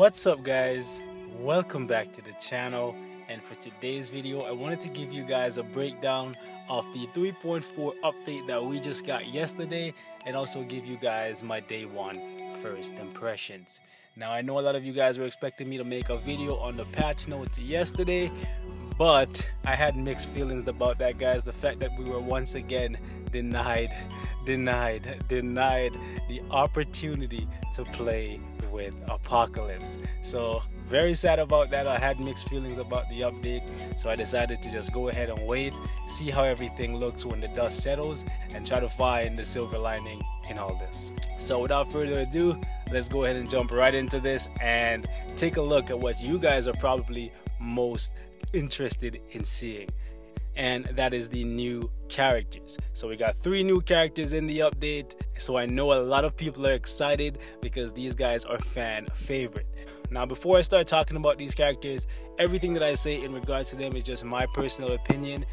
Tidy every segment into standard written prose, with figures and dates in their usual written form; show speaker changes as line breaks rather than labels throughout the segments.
What's up guys, welcome back to the channel, and for today's video I wanted to give you guys a breakdown of the 3.4 update that we just got yesterday, and also give you guys my day one first impressions. Now I know a lot of you guys were expecting me to make a video on the patch notes yesterday, but I had mixed feelings about that, guys. The fact that we were once again denied the opportunity to play with Apocalypse. So very sad about that. I had mixed feelings about the update, so I decided to just go ahead and wait, see how everything looks when the dust settles, and try to find the silver lining in all this. So without further ado, let's go ahead and jump right into this and take a look at what you guys are probably most interested in seeing, and that is the new characters. So we got 3 new characters in the update, so I know a lot of people are excited because these guys are fan favorite. Now before I start talking about these characters, everything that I say in regards to them is just my personal opinion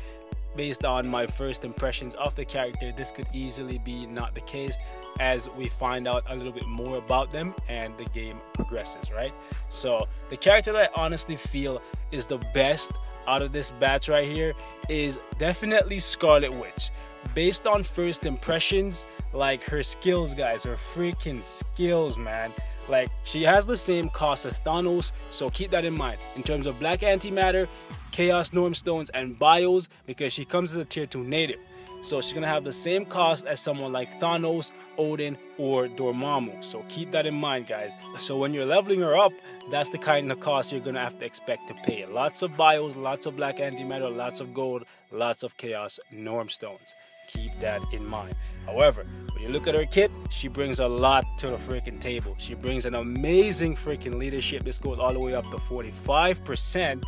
based on my first impressions of the character. This could easily be not the case as we find out a little bit more about them and the game progresses, right? So the character that I honestly feel is the best out of this batch right here is definitely Scarlet Witch. Based on first impressions, like her skills, guys, her freaking skills, man. Like, she has the same cost as Thanos, so keep that in mind in terms of black antimatter, chaos norm stones, and bios, because she comes as a tier 2 native. So she's gonna have the same cost as someone like Thanos, Odin, or Dormammu. So keep that in mind, guys. So when you're leveling her up, that's the kind of cost you're gonna have to expect to pay. Lots of bios, lots of black antimatter, lots of gold, lots of chaos norm stones. Keep that in mind. However, when you look at her kit, she brings a lot to the freaking table. She brings an amazing freaking leadership. This goes all the way up to 45%.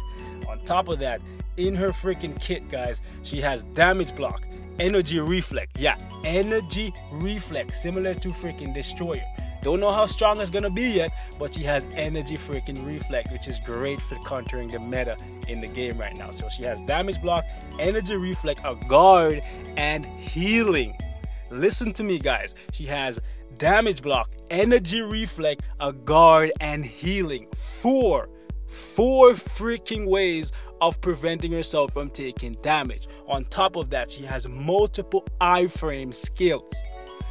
On top of that, in her freaking kit, guys, she has damage block, energy reflect. Yeah, energy reflect, similar to freaking Destroyer. Don't know how strong it's gonna be yet, but she has energy freaking reflect, which is great for countering the meta in the game right now. So she has damage block, energy reflect, a guard, and healing. Listen to me, guys. She has damage block, energy reflect, a guard, and healing. Four freaking ways of preventing herself from taking damage. On top of that, she has multiple iframe skills.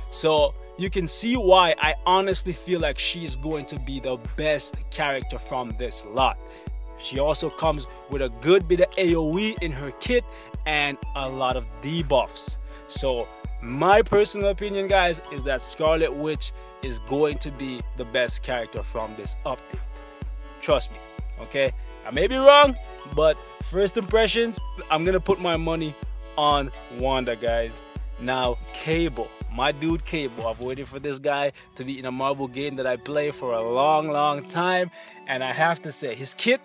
So you can see why I honestly feel like she's going to be the best character from this lot. She also comes with a good bit of AoE in her kit and a lot of debuffs. So my personal opinion, guys, is that Scarlet Witch is going to be the best character from this update. Trust me, okay? I may be wrong, but first impressions, I'm gonna put my money on Wanda, guys. Now, Cable. My dude Cable, I've waited for this guy to be in a Marvel game that I play for a long time, and I have to say, his kit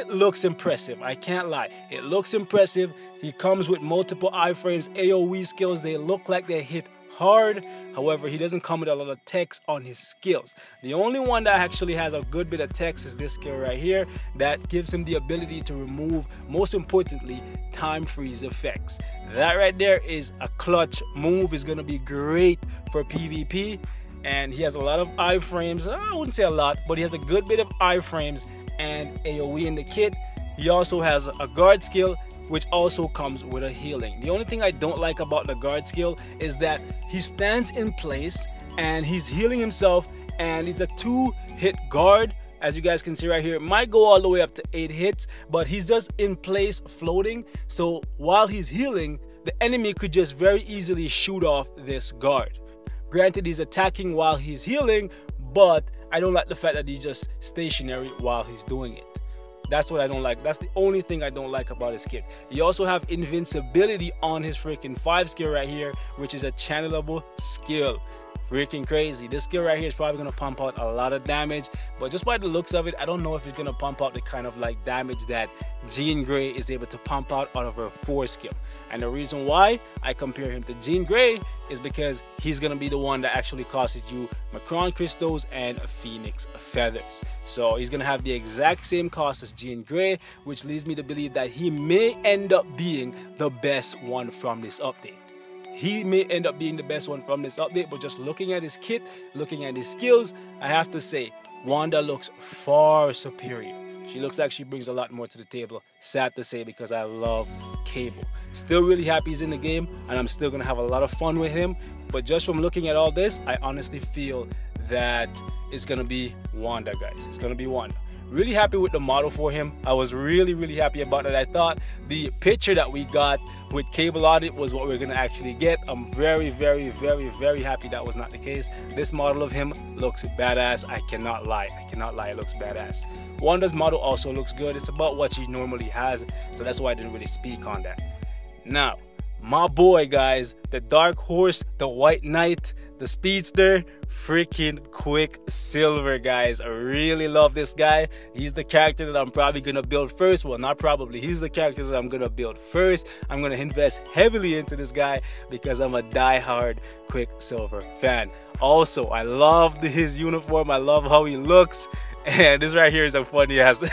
looks impressive. I can't lie, it looks impressive. He comes with multiple iframes, AoE skills. They look like they hit hard. However, he doesn't come with a lot of text on his skills. The only one that actually has a good bit of text is this skill right here that gives him the ability to remove, most importantly, time freeze effects. That right there is a clutch move. Is going to be great for PvP, and he has a lot of iframes. I wouldn't say a lot, but he has a good bit of iframes and AoE in the kit. He also has a guard skill, which also comes with a healing. The only thing I don't like about the guard skill is that he stands in place and he's healing himself, and he's a 2-hit guard. As you guys can see right here, it might go all the way up to 8 hits, but he's just in place floating. So while he's healing, the enemy could just very easily shoot off this guard. Granted, he's attacking while he's healing, but I don't like the fact that he's just stationary while he's doing it. That's what I don't like. That's the only thing I don't like about his kit. You also have invincibility on his freaking 5 skill right here, which is a channelable skill. Freaking crazy. This skill right here is probably going to pump out a lot of damage, but just by the looks of it, I don't know if it's going to pump out the kind of like damage that Jean Grey is able to pump out of her 4 skill. And the reason why I compare him to Jean Grey is because he's going to be the one that actually causes you Macron crystals and Phoenix feathers. So he's going to have the exact same cost as Jean Grey, which leads me to believe that he may end up being the best one from this update. He may end up being the best one from this update, but just looking at his kit, looking at his skills, I have to say Wanda looks far superior. She looks like she brings a lot more to the table. Sad to say, because I love Cable. Still really happy he's in the game, and I'm still going to have a lot of fun with him. But just from looking at all this, I honestly feel that it's going to be Wanda, guys. It's going to be Wanda. Really happy with the model for him. I was really happy about it. I thought the picture that we got with Cable on it was what we're going to actually get. I'm very happy that was not the case. This model of him looks badass. I cannot lie. It looks badass. Wanda's model also looks good. It's about what she normally has, so that's why I didn't really speak on that. Now, my boy, guys, the Dark Horse, the White Knight, the Speedster, freaking Quicksilver, guys. I really love this guy. He's the character that I'm probably gonna build first. Well, not probably, he's the character that I'm gonna build first. I'm gonna invest heavily into this guy because I'm a die-hard Quicksilver fan. Also, I love his uniform. I love how he looks. And this right here is a funny ass,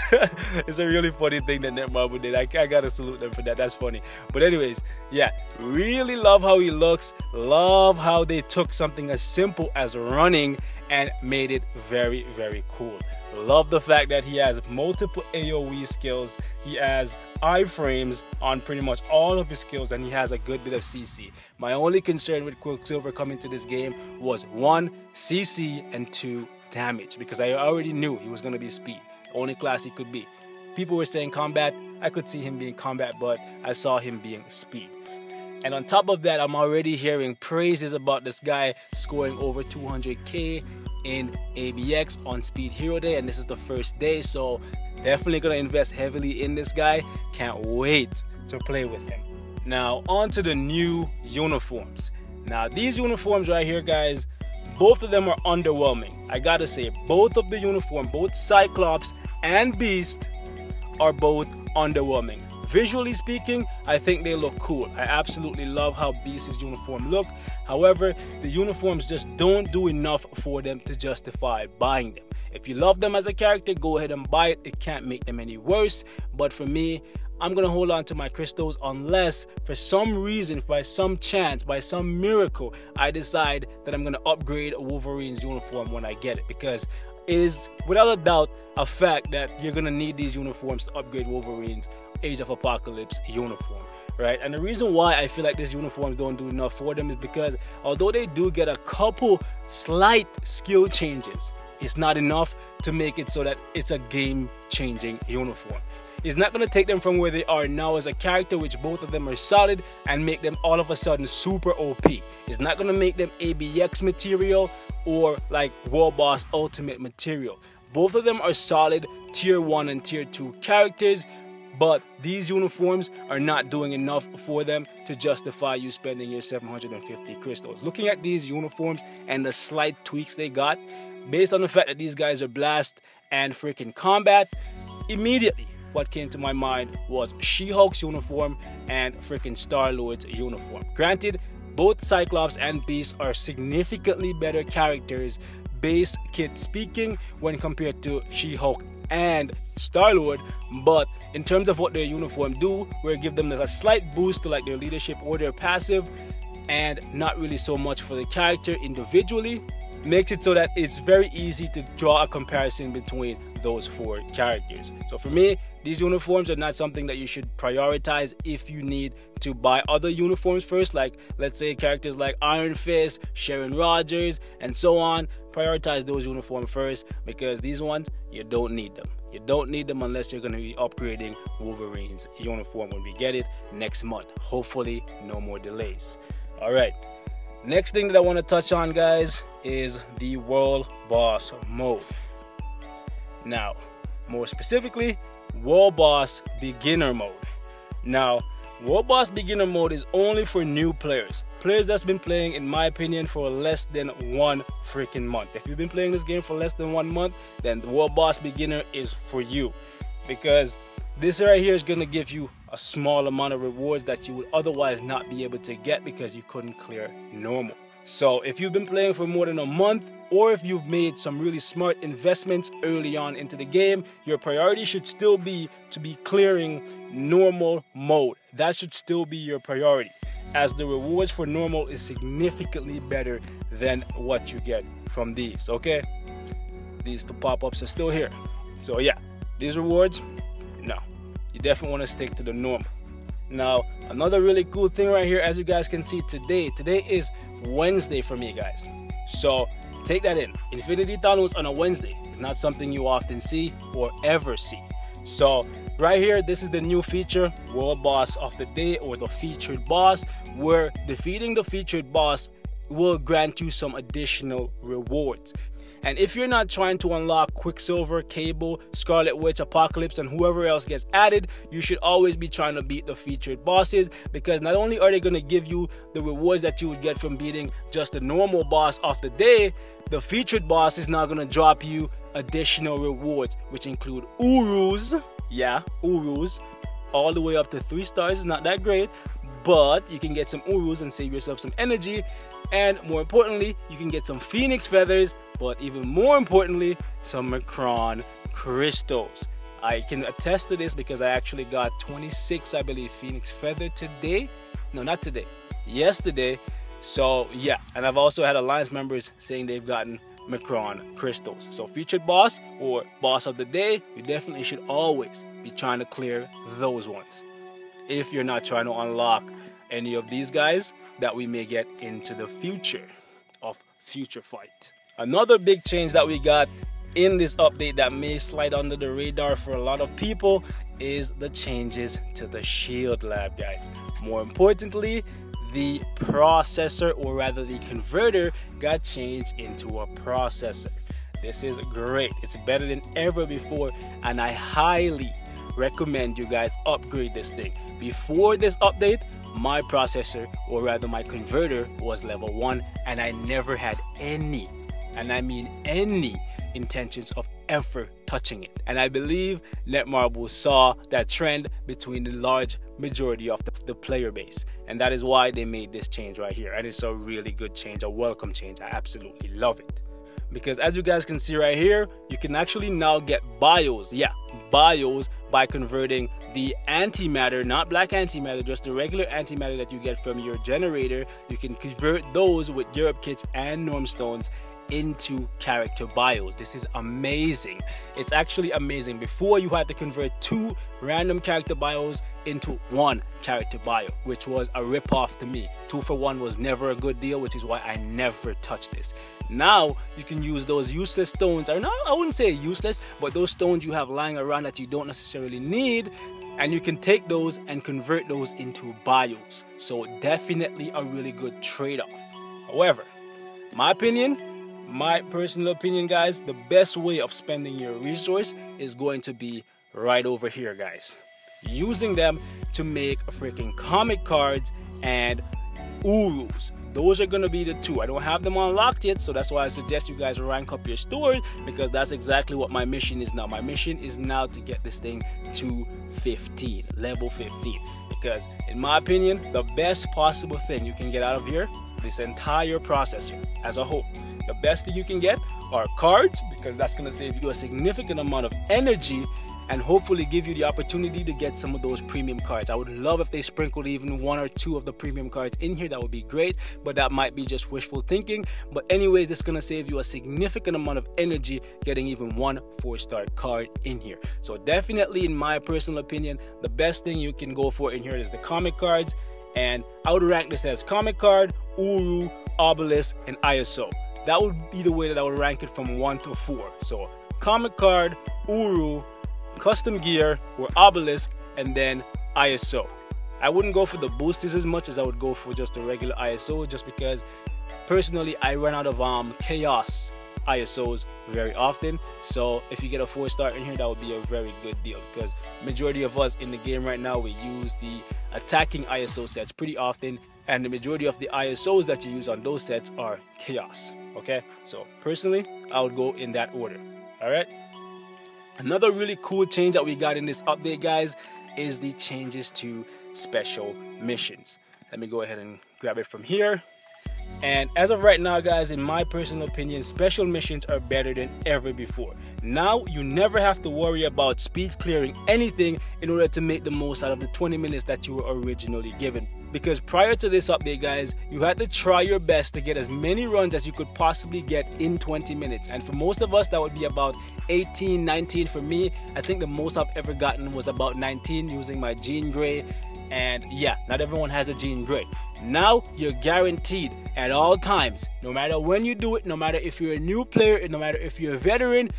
it's a really funny thing that Netmarble did. I gotta salute them for that. That's funny. But anyways, yeah, really love how he looks. Love how they took something as simple as running and made it very cool. Love the fact that he has multiple AoE skills. He has iframes on pretty much all of his skills, and he has a good bit of CC. My only concern with Quicksilver coming to this game was 1, CC, and 2, damage, because I already knew he was going to be speed. Only class he could be. People were saying combat. I could see him being combat, but I saw him being speed. And on top of that, I'm already hearing praises about this guy scoring over 200k in ABX on Speed Hero Day, and this is the first day, so definitely gonna invest heavily in this guy. Can't wait to play with him. Now on to the new uniforms. Now these uniforms right here, guys, both of them are underwhelming. I gotta say, both of the uniform, both Cyclops and Beast, are both underwhelming. Visually speaking, I think they look cool. I absolutely love how Beast's uniform look. However, the uniforms just don't do enough for them to justify buying them. If you love them as a character, go ahead and buy it. It can't make them any worse. But for me, I'm gonna hold on to my crystals unless for some reason, by some chance, by some miracle, I decide that I'm gonna upgrade Wolverine's uniform when I get it, because it is without a doubt a fact that you're gonna need these uniforms to upgrade Wolverine's Age of Apocalypse uniform, right? And the reason why I feel like these uniforms don't do enough for them is because although they do get a couple slight skill changes, it's not enough to make it so that it's a game-changing uniform. It's not going to take them from where they are now as a character, which both of them are solid, and make them all of a sudden super OP. It's not going to make them ABX material or like World Boss Ultimate material. Both of them are solid tier 1 and tier 2 characters, but these uniforms are not doing enough for them to justify you spending your 750 crystals. Looking at these uniforms and the slight tweaks they got, based on the fact that these guys are blast and freaking combat, immediately what came to my mind was She-Hulk's uniform and freaking Star-Lord's uniform. Granted, both Cyclops and Beast are significantly better characters, base kit speaking, when compared to She-Hulk and Star-Lord, but in terms of what their uniform do, where give them a slight boost to like their leadership or their passive, and not really so much for the character individually, makes it so that it's very easy to draw a comparison between those 4 characters. So for me, these uniforms are not something that you should prioritize if you need to buy other uniforms first, like let's say characters like Iron Fist, Sharon Rogers, and so on. Prioritize those uniforms first, because these ones, you don't need them. You don't need them unless you're going to be upgrading Wolverine's uniform when we get it next month. Hopefully, no more delays. Alright, next thing that I want to touch on, guys, is the World Boss mode. Now, more specifically, World Boss Beginner mode. Now, World Boss Beginner mode is only for new players. Players that's been playing, in my opinion, for less than 1 freaking month. If you've been playing this game for less than 1 month, then the World Boss Beginner is for you. Because this right here is going to give you a small amount of rewards that you would otherwise not be able to get because you couldn't clear normal. So if you've been playing for more than a month, or if you've made some really smart investments early on into the game, your priority should still be to be clearing normal mode. That should still be your priority, as the rewards for normal is significantly better than what you get from these, okay? these two pop-ups are still here. So yeah, these rewards, no, you definitely want to stick to the normal. Now, another really cool thing right here, as you guys can see today is Wednesday for me, guys. So take that in. Infinity downloads on a Wednesday is not something you often see or ever see. So right here, this is the new feature, World Boss of the Day, or the featured boss, where defeating the featured boss will grant you some additional rewards. And if you're not trying to unlock Quicksilver, Cable, Scarlet Witch, Apocalypse, and whoever else gets added, you should always be trying to beat the featured bosses, because not only are they going to give you the rewards that you would get from beating just the normal boss of the day, the featured boss is now going to drop you additional rewards, which include Urus. Yeah, Urus. All the way up to 3 stars is not that great, but you can get some Urus and save yourself some energy. And more importantly, you can get some Phoenix feathers, but even more importantly, some Macron crystals. I can attest to this because I actually got 26, I believe, Phoenix feather today. No, not today. Yesterday. So yeah, and I've also had Alliance members saying they've gotten Macron crystals. So featured boss or boss of the day, you definitely should always be trying to clear those ones if you're not trying to unlock any of these guys that we may get into the future of Future Fight. Another big change that we got in this update that may slide under the radar for a lot of people is the changes to the Shield Lab, guys. More importantly, the processor, or rather the converter, got changed into a processor. This is great. It's better than ever before, and I highly recommend you guys upgrade this thing. Before this update, my processor, or rather my converter, was level 1, and I never had any, and I mean any, intentions of ever touching it. And I believe Netmarble saw that trend between the large majority of the player base, and that is why they made this change right here. And it's a really good change, a welcome change. I absolutely love it, because as you guys can see right here, you can actually now get bios. Yeah, bios, by converting the antimatter, not black antimatter, just the regular antimatter that you get from your generator. You can convert those with Europe kits and norm stones into character bios. This is amazing. It's actually amazing. Before, you had to convert 2 random character bios into 1 character bio, which was a rip-off to me. 2 for 1 was never a good deal, which is why I never touched this. Now you can use those useless stones, or not, I wouldn't say useless, but those stones you have lying around that you don't necessarily need, and you can take those and convert those into bios. So definitely a really good trade-off. However, my personal opinion, guys, the best way of spending your resource is going to be right over here, guys. Using them to make freaking comic cards and Urus. Those are going to be the 2. I don't have them unlocked yet, so that's why I suggest you guys rank up your store, because that's exactly what my mission is now. My mission is now to get this thing to 15, level 15. Because in my opinion, the best possible thing you can get out of here, this entire processor as a whole, the best thing you can get are cards, because that's going to save you a significant amount of energy and hopefully give you the opportunity to get some of those premium cards. I would love if they sprinkled even 1 or 2 of the premium cards in here. That would be great, but that might be just wishful thinking. But anyways, this is going to save you a significant amount of energy getting even 1 4-star card in here. So definitely, in my personal opinion, the best thing you can go for in here is the comic cards, and I would rank this as comic card, Uru, Obelisk, and ISO. That would be the way that I would rank it from 1 to 4. So comic card, Uru, custom gear, or Obelisk, and then ISO. I wouldn't go for the boosters as much as I would go for just a regular ISO, just because personally I run out of chaos ISOs very often. So if you get a 4-star in here, that would be a very good deal, because majority of us in the game right now, we use the attacking ISO sets pretty often, and the majority of the ISOs that you use on those sets are chaos. Okay, so personally I would go in that order. All right, another really cool change that we got in this update, guys, is the changes to special missions. Let me go ahead and grab it from here. And as of right now, guys, in my personal opinion, special missions are better than ever before. Now you never have to worry about speed clearing anything in order to make the most out of the 20 minutes that you were originally given. because prior to this update, guys, you had to try your best to get as many runs as you could possibly get in 20 minutes. And for most of us, that would be about 18, 19. For me, I think the most I've ever gotten was about 19 using my Jean Grey. And yeah, not everyone has a Jean Grey. Now you're guaranteed at all times, no matter when you do it, no matter if you're a new player, no matter if you're a veteran,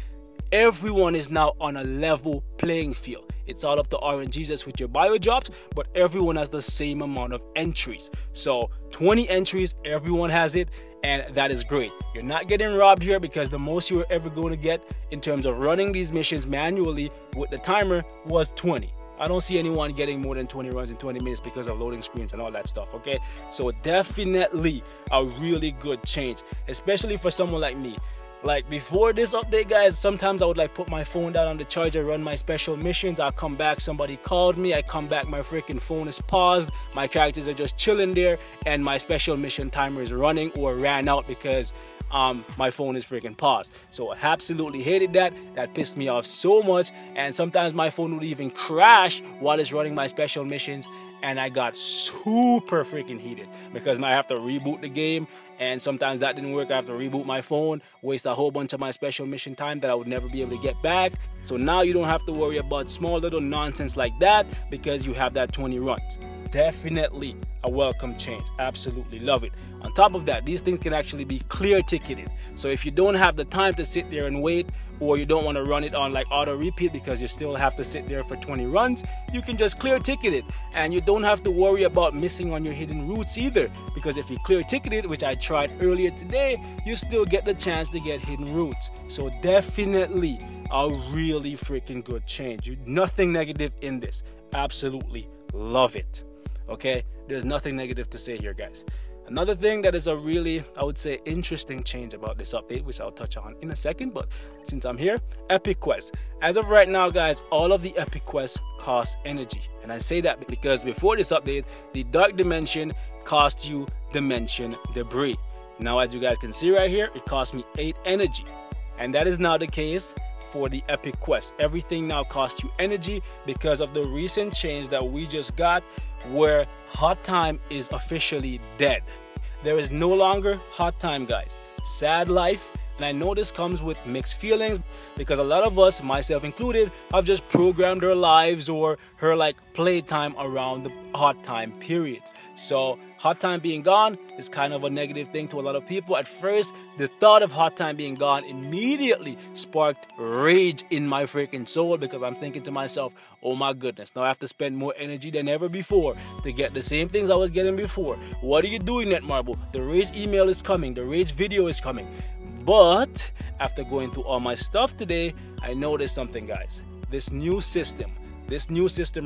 everyone is now on a level playing field. It's all up to RNGs with your bio drops, but everyone has the same amount of entries. So 20 entries, everyone has it, and that is great. You're not getting robbed here, because the most you were ever going to get in terms of running these missions manually with the timer was 20. I don't see anyone getting more than 20 runs in 20 minutes because of loading screens and all that stuff, okay? So definitely a really good change, especially for someone like me. Like before this update, guys, sometimes I would like put my phone down on the charger, run my special missions. I'll come back, somebody called me, I come back, my freaking phone is paused, my characters are just chilling there, and my special mission timer is running or ran out because my phone is freaking paused. So I absolutely hated that. That pissed me off so much. And sometimes my phone would even crash while it's running my special missions, and I got super freaking heated because I have to reboot the game, and sometimes that didn't work. I have to reboot my phone, waste a whole bunch of my special mission time that I would never be able to get back. So now you don't have to worry about small little nonsense like that because you have that 20 runs. Definitely a welcome change. Absolutely love it. On top of that, these things can actually be clear ticketed. So if you don't have the time to sit there and wait, or you don't want to run it on like auto repeat because you still have to sit there for 20 runs, you can just clear ticket it, and you don't have to worry about missing on your hidden routes either, because if you clear ticket it, which I tried earlier today, you still get the chance to get hidden routes. So definitely a really freaking good change. Nothing negative in this. Absolutely love it. Okay, there's nothing negative to say here, guys. Another thing that is a really, I would say, interesting change about this update, which I'll touch on in a second, but since I'm here, Epic Quests. As of right now, guys, all of the Epic Quests cost energy. And I say that because before this update, the Dark Dimension cost you Dimension Debris. Now, as you guys can see right here, it cost me 8 energy. And that is now the case for the Epic Quest. Everything now costs you energy because of the recent change that we just got, where hot time is officially dead. There is no longer hot time, guys. Sad life. And I know this comes with mixed feelings because a lot of us, myself included, have just programmed our lives or her like playtime around the hot time periods. So hot time being gone is kind of a negative thing to a lot of people. At first, the thought of hot time being gone immediately sparked rage in my freaking soul because I'm thinking to myself, oh my goodness, now I have to spend more energy than ever before to get the same things I was getting before. What are you doing, Netmarble? The rage email is coming. The rage video is coming. But after going through all my stuff today, I noticed something, guys. This new system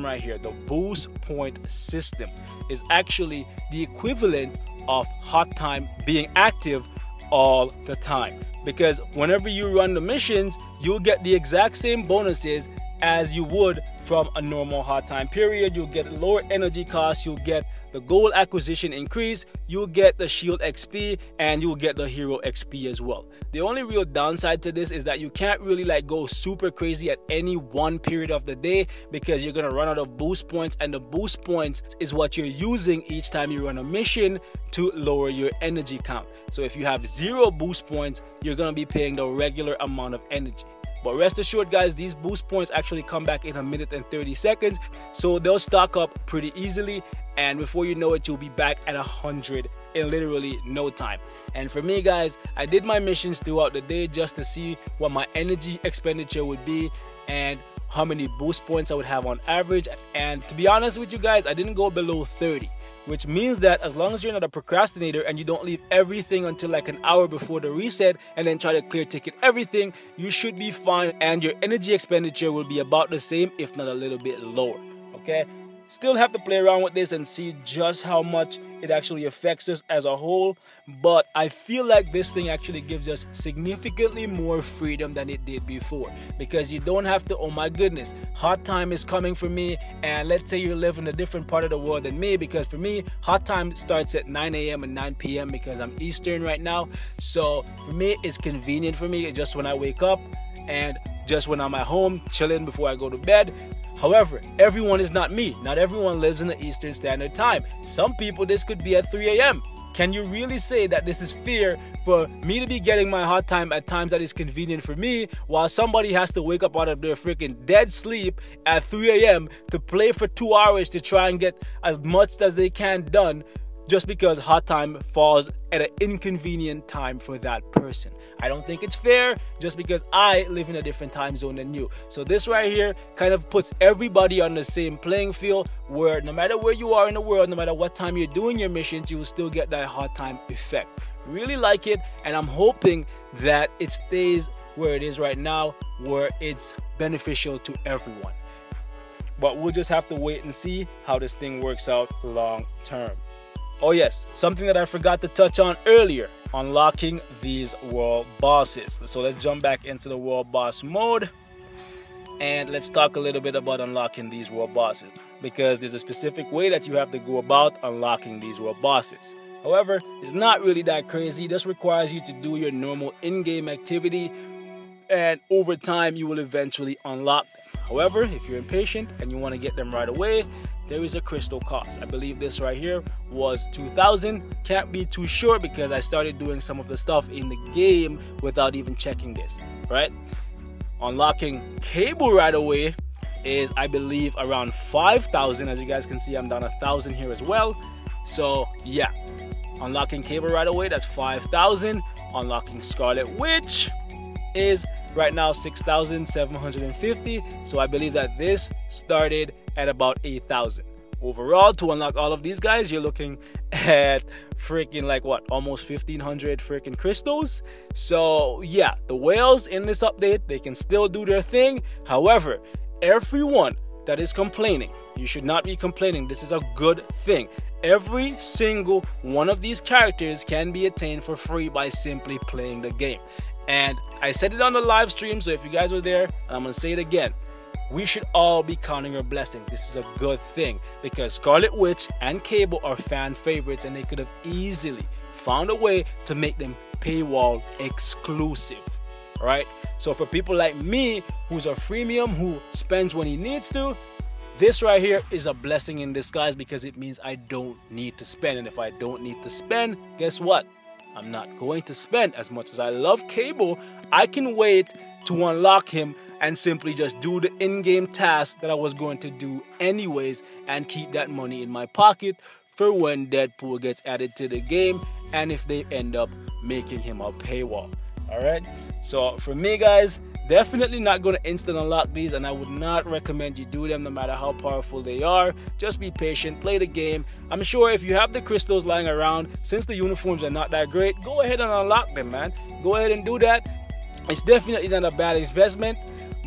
right here, the boost point system, is actually the equivalent of hot time being active all the time. Because whenever you run the missions, you'll get the exact same bonuses as you would from a normal hot time period. You'll get lower energy costs, you'll get the gold acquisition increase, you'll get the shield XP, and you'll get the hero XP as well. The only real downside to this is that you can't really like go super crazy at any one period of the day because you're gonna run out of boost points, and the boost points is what you're using each time you run a mission to lower your energy count. So if you have 0 boost points, you're gonna be paying the regular amount of energy. But rest assured, guys, these boost points actually come back in 1 minute and 30 seconds, so they'll stock up pretty easily, and before you know it, you'll be back at 100 in literally no time. And for me, guys, I did my missions throughout the day just to see what my energy expenditure would be and how many boost points I would have on average. And to be honest with you guys, I didn't go below 30. Which means that as long as you're not a procrastinator and you don't leave everything until like an hour before the reset and then try to clear ticket everything, you should be fine, and your energy expenditure will be about the same, if not a little bit lower. Okay? Still have to play around with this and see just how much it actually affects us as a whole, but I feel like this thing actually gives us significantly more freedom than it did before, because you don't have to, oh my goodness, hot time is coming for me, and let's say you live in a different part of the world than me, because for me, hot time starts at 9 a.m. and 9 p.m. because I'm Eastern right now. So for me, it's convenient for me just when I wake up and just when I'm at home chilling before I go to bed. However, everyone is not me. Not everyone lives in the Eastern Standard Time. Some people, this could be at 3 a.m. Can you really say that this is fair for me to be getting my hot time at times that is convenient for me, while somebody has to wake up out of their freaking dead sleep at 3 a.m. to play for 2 hours to try and get as much as they can done, just because hot time falls at an inconvenient time for that person? I don't think it's fair, just because I live in a different time zone than you. So this right here kind of puts everybody on the same playing field, where no matter where you are in the world, no matter what time you're doing your missions, you will still get that hot time effect. Really like it, and I'm hoping that it stays where it is right now, where it's beneficial to everyone. But we'll just have to wait and see how this thing works out long term. Oh yes, something that I forgot to touch on earlier, unlocking these world bosses. So let's jump back into the world boss mode, and let's talk a little bit about unlocking these world bosses, because there's a specific way that you have to go about unlocking these world bosses. However, it's not really that crazy. This requires you to do your normal in-game activity, and over time you will eventually unlock them. However, if you're impatient and you want to get them right away, there is a crystal cost. I believe this right here was 2,000. Can't be too sure because I started doing some of the stuff in the game without even checking this, right? Unlocking Cable right away is, I believe, around 5,000. As you guys can see, I'm down 1,000 here as well. So yeah, unlocking Cable right away, that's 5,000. Unlocking Scarlet Witch is right now 6,750. So I believe that this started at about 8,000. Overall, to unlock all of these guys, you're looking at freaking like what, almost 1,500 freaking crystals. So yeah, the whales in this update, they can still do their thing. However, everyone that is complaining, you should not be complaining. This is a good thing. Every single one of these characters can be attained for free by simply playing the game. And I said it on the live stream, so if you guys were there, and I'm gonna say it again, we should all be counting our blessings. This is a good thing, because Scarlet Witch and Cable are fan favorites, and they could have easily found a way to make them paywall exclusive, right? So for people like me, who's a freemium, who spends when he needs to, this right here is a blessing in disguise, because it means I don't need to spend. And if I don't need to spend, guess what? I'm not going to spend. As much as I love Cable, I can wait to unlock him and simply just do the in-game task that I was going to do anyways, and keep that money in my pocket for when Deadpool gets added to the game, and if they end up making him a paywall. Alright, so for me guys, definitely not going to instant unlock these, and I would not recommend you do them no matter how powerful they are. Just be patient, play the game. I'm sure if you have the crystals lying around, since the uniforms are not that great, go ahead and unlock them, man. Go ahead and do that. It's definitely not a bad investment,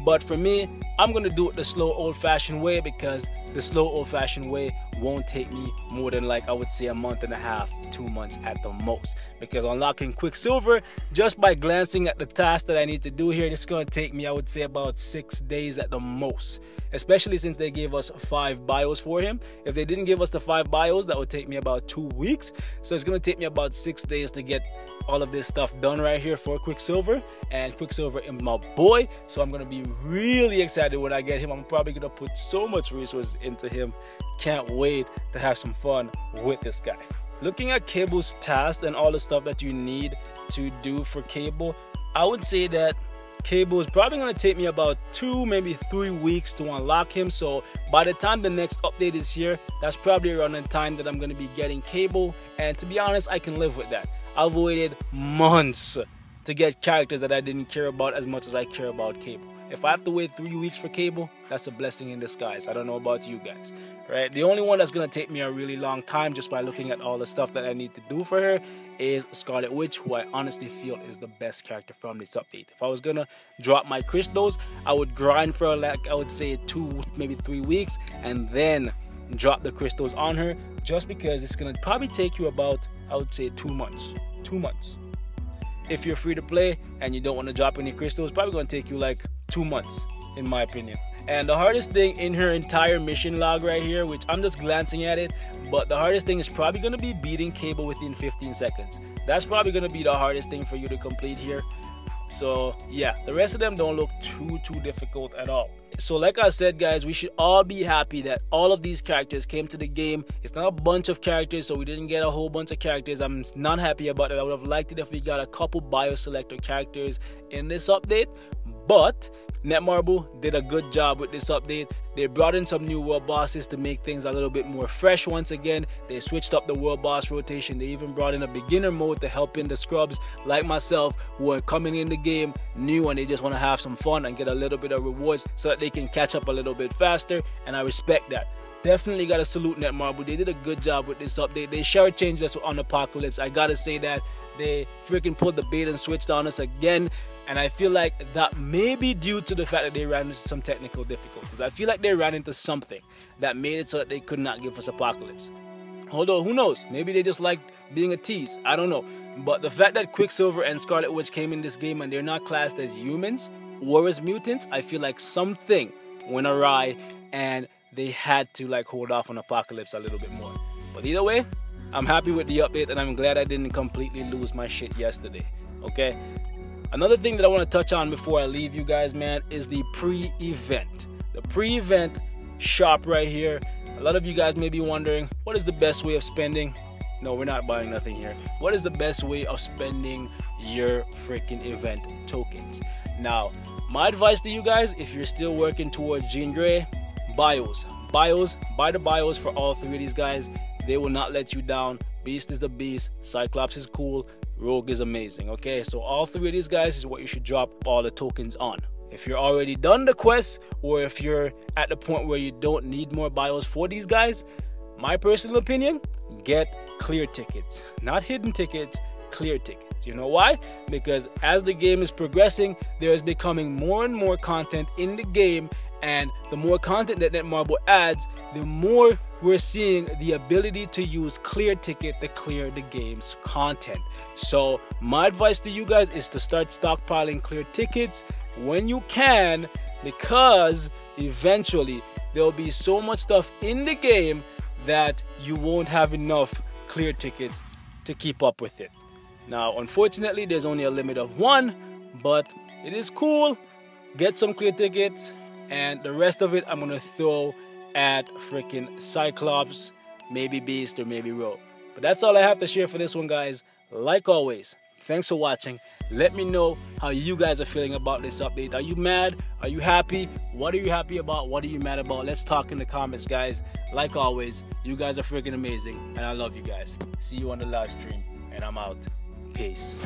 but for me, I'm going to do it the slow old-fashioned way, because the slow old-fashioned way won't take me more than, like, I would say a month and a half, 2 months at the most. Because unlocking Quicksilver, just by glancing at the task that I need to do here, this is going to take me, I would say, about 6 days at the most. Especially since they gave us 5 bios for him. If they didn't give us the 5 bios, that would take me about 2 weeks. So it's going to take me about 6 days to get all of this stuff done right here for Quicksilver. And Quicksilver is my boy, so I'm going to be really excited when I get him. I'm probably going to put so much resources into him. Can't wait to have some fun with this guy. Looking at Cable's tasks and all the stuff that you need to do for Cable, I would say that Cable is probably going to take me about 2, maybe 3 weeks to unlock him. So by the time the next update is here, that's probably around the time that I'm going to be getting Cable. And to be honest, I can live with that. I've waited months to get characters that I didn't care about as much as I care about Cable. If I have to wait 3 weeks for Cable, that's a blessing in disguise. I don't know about you guys, right? The only one that's going to take me a really long time, just by looking at all the stuff that I need to do for her, is Scarlet Witch, who I honestly feel is the best character from this update. If I was going to drop my crystals, I would grind for, like, I would say 2, maybe 3 weeks, and then drop the crystals on her, just because it's going to probably take you about, I would say, 2 months. 2 months. If you're free to play and you don't want to drop any crystals, it's probably going to take you like 2 months, in my opinion. And the hardest thing in her entire mission log right here, which I'm just glancing at it, but the hardest thing is probably going to be beating Cable within 15 seconds. That's probably going to be the hardest thing for you to complete here. So yeah, the rest of them don't look too difficult at all. So like I said, guys, we should all be happy that all of these characters came to the game. It's not a bunch of characters, so we didn't get a whole bunch of characters. I'm not happy about it. I would have liked it if we got a couple bio selector characters in this update, but Netmarble did a good job with this update. They brought in some new world bosses to make things a little bit more fresh once again. They switched up the world boss rotation. They even brought in a beginner mode to help in the scrubs like myself who are coming in the game new and they just want to have some fun and get a little bit of rewards so that they can catch up a little bit faster, and I respect that. Definitely gotta salute Netmarble. They did a good job with this update. They sure changed us on Apocalypse. I gotta say that. They freaking pulled the bait and switched on us again. And I feel like that may be due to the fact that they ran into some technical difficulties. I feel like they ran into something that made it so that they could not give us Apocalypse. Although, who knows? Maybe they just liked being a tease. I don't know. But the fact that Quicksilver and Scarlet Witch came in this game and they're not classed as humans or as mutants, I feel like something went awry and they had to like hold off on Apocalypse a little bit more. But either way, I'm happy with the update and I'm glad I didn't completely lose my shit yesterday. Okay? Another thing that I want to touch on before I leave you guys, man, is the pre-event. The pre-event shop right here. A lot of you guys may be wondering, what is the best way of spending? No, we're not buying nothing here. What is the best way of spending your freaking event tokens? Now, my advice to you guys, if you're still working towards Jean Grey, bios. Buy the bios for all three of these guys. They will not let you down. Beast is the beast. Cyclops is cool. Rogue is amazing. Okay, so all three of these guys is what you should drop all the tokens on. If you're already done the quest, or if you're at the point where you don't need more bios for these guys, my personal opinion, get clear tickets. Not hidden tickets, clear tickets. You know why? Because as the game is progressing, there is becoming more and more content in the game, and the more content that Netmarble adds, the more we're seeing the ability to use clear ticket to clear the game's content. So my advice to you guys is to start stockpiling clear tickets when you can, because eventually there'll be so much stuff in the game that you won't have enough clear tickets to keep up with it. Now, unfortunately, there's only a limit of 1, but it is cool. Get some clear tickets, and the rest of it I'm gonna throw at freaking Cyclops, maybe Beast, or maybe Rogue. But that's all I have to share for this one, guys. Like always, thanks for watching. Let me know how you guys are feeling about this update. Are you mad? Are you happy? What are you happy about? What are you mad about? Let's talk in the comments, guys. Like always, you guys are freaking amazing, and I love you guys. See you on the live stream, and I'm out. Peace.